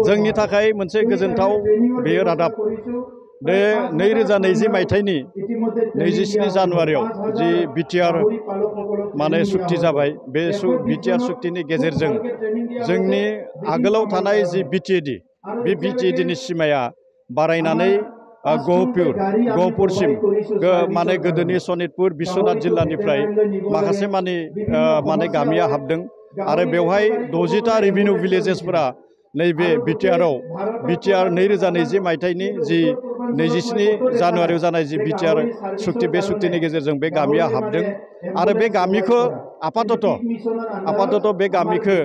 जोंनि थाखाय मोनसे गोजोनथाव बेयो रादाब बे 2020 मायथाइनि 27 जानुवारियाव जि बिटिआर माने सुक्ति जाबाय बे बिटिआर सुक्तिनि गेजेरजों जोंनि आगोलाव थानाय जि बिटिएडि बे बिटिएडिनि सिमाया बारायनानै गहपुरसिम माने गोदोनि सनितपुर बिश्वनाथ जिल्लानिफ्राय माखासे माने गामिया हाबदों आरो बेवहाय 60टा रेभिनिउ भिलेजेसफोरा नैबे बिटिआर 2020 मायथाइनि जि 27 जानुवारियाव जानाय जि बिटिआर सुक्ति बे सुक्तिनि गेजेरजों बे गामिया हाबदों आरो बे गामिखौ आपातत बे गामिखौ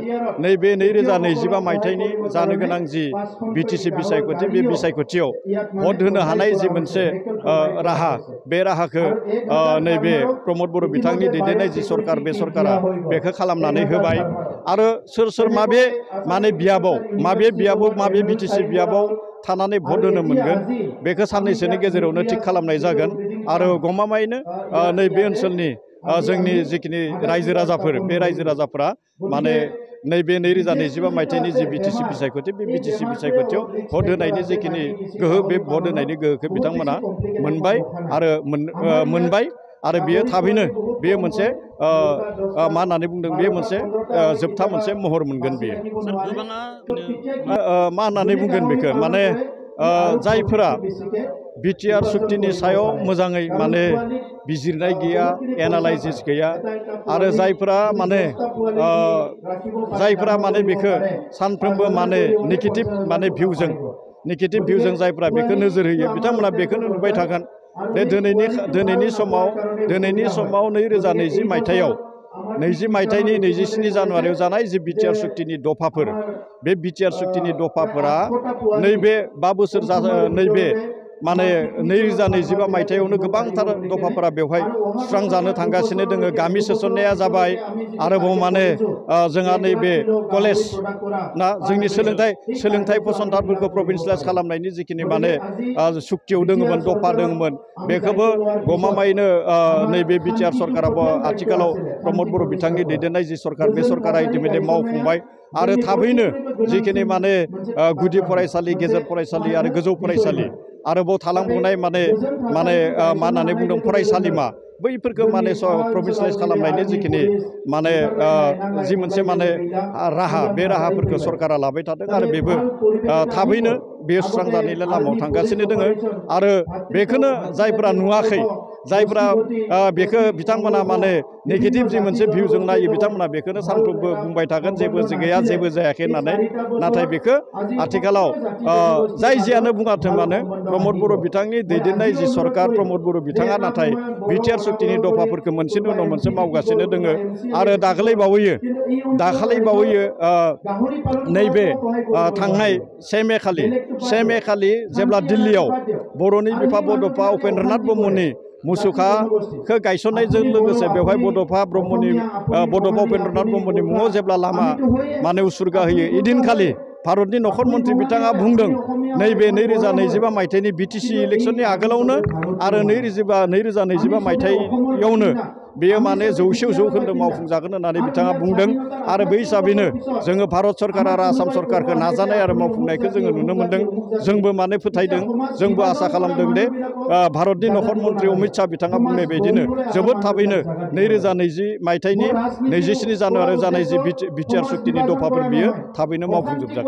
नैबे 2025 मायथाइनि जानो गोनां जि बिटिसि बिसायख'थि बे बिसायख'थियाव भट होनो हानाय जि मोनसे राहा बे राहाखौ नैबे प्रमद बर' बिथांनि दैदेननाय जि सरकार बे सरकारा बेखौ खालामनानै होबाय आरो सोर माने माबे बिटिसि बियाबाव थानानै भट होनो मोनगोन बेखौ साननैसोनि गेजेरावनो थिग खालामनाय जागोन आरो गमामायैनो नैबे ओनसोलनि जोंनि जिखिनि रायजो राजाफोर बे रायजो राजाफोरा माने नैबे 2025 मायथाइनि जि बिटिसि बिसायख'थि बे बिटिसि बिसायख'थियाव भट होनायनि जिखिनि गोहो बे भट होनायनि गोहोखौ बिथांमोना मोनबाय आरो बियो थाबैनो बेयो मोनसे मा होननानै बुंदों बेयो मोनसे जोबथा मोनसे महर मोनगोन बेयो मा होननानै बुंगोन बेखौ माने जायफोरा बिटिआर सुक्तिनि सायाव मोजाङै माने बिजिरनाय गैया एनालाइसिस गैया आरो जायफोरा माने बेखौ सानफ्रोमबो माने नेगेटिभ भिउजों जायफोरा बेखौ नोजोर होयो बिथांमोना बेखौनो नुबाय थागोन बे दिनैनि समाव 2020 मायथाइयाव 20 मायथाइनि 27 जानुवारियाव जानाय जि बिटिआर सुक्तिनि दफाफोर बे बिटिआर सुक्तिनि दफाफोरा नैबे 5 बोसोर नैबे माने 2025 मायथाइयावनो गोबांथार दफाफोरा बेवहाय सुस्रांजानो थांगासिनो दङ गामि सोसननाया जाबाय आरोबाव माने जोंहा नैबे कलेज ना जोंनि सोलोंथाइ फसंथानफोरखौ प्रभिन्सियेलाइज खालामनायनि जिखिनि माने सुक्तियाव दङमोन दफा दङमोन बेखौबो गमामायैनो नैबे बिटिआर सरकाराबो आथिखालाव प्रमद बर' बिथांनि दैदेननाय जि सरकार बे सरकारा इतिमध्य मावफुंबाय आरो थाबैनो जिखिनि माने गुदि फरायसालि गेजेर फरायसालि आरो गोजौ फरायसालि आरोबाव थालांबावनाय माने मा होननानै बुंदों फरायसालिमा बैफोरखौ माने प्रभिन्सियेलाइज खालामनायनि जिखिनि माने जि मोनसे माने राहा बे राहाफोरखौ सरकारा लाबाय थादों आरो बेबो थाबैनो बेयो सुस्रांजानायनि लामायाव थांगासिनो दङ आरो बेखौनो जायफोरा नुवाखै जायफोरा बेखौ बिथांमोना माने नेगेटिभ जि मोनसे भिउजों नायो बिथांमोना बेखौनो सानफ्रोमबो बुंबाय थागोन जेबो गैया जेबो जायाखै होननानै नाथाय बेखौ आथिखालाव जाय जियानो बुङाथों मानो प्रमद बर' बिथांनि दैदेननाय जि सरकार प्रमद बर' बिथाङा नाथाय बिटिआर सुक्तिनि दफाफोरखौ मोनसेनि उनाव मोनसे मावगासिनो दङ आरो दाखालै बावैयो नैबे थांनाय 1 मे खालि जेब्ला दिल्लीयाव बर'नि बिफा बड'फा उपेन्द्रनाथ ब्रह्मनि मुसुखाखौ गायसननायजों लोगोसे बेवहाय बड'फा उपेन्द्रनाथ ब्रह्मनि मुङाव जेब्ला लामा माने उसुर्गा होयो इदिनखालि भारतनि नखर मन्थ्रि बिथाङा बुंदों नैबे 2025 मायथाइनि बिटिसि इलेक्सननि आगोलावनो आरो 2025 मायथाइयावनो बेयो माने 100 जौखोन्दो मावफुंजागोन होननानै बिथाङा बुंदों आरो बै हिसाबैनो जोङो भारत सरकार आरो आसाम सरकारखौ नाजानाय आरो मावफुंनायखौ जोङो नुनो मोन्दों जोंबो माने फोथायदों जोंबो आसा खालामदों दे भारतनि नखर मन्थ्रि अमित शाह बिथाङा बुंनाय बायदिनो जोबोद थाबैनो 2020 मायथाइनि 27 जानुवारियाव जानाय जि बिटिआर सुक्तिनि दफाफोर बियो थाबैनो मावफुंजोबजागोन।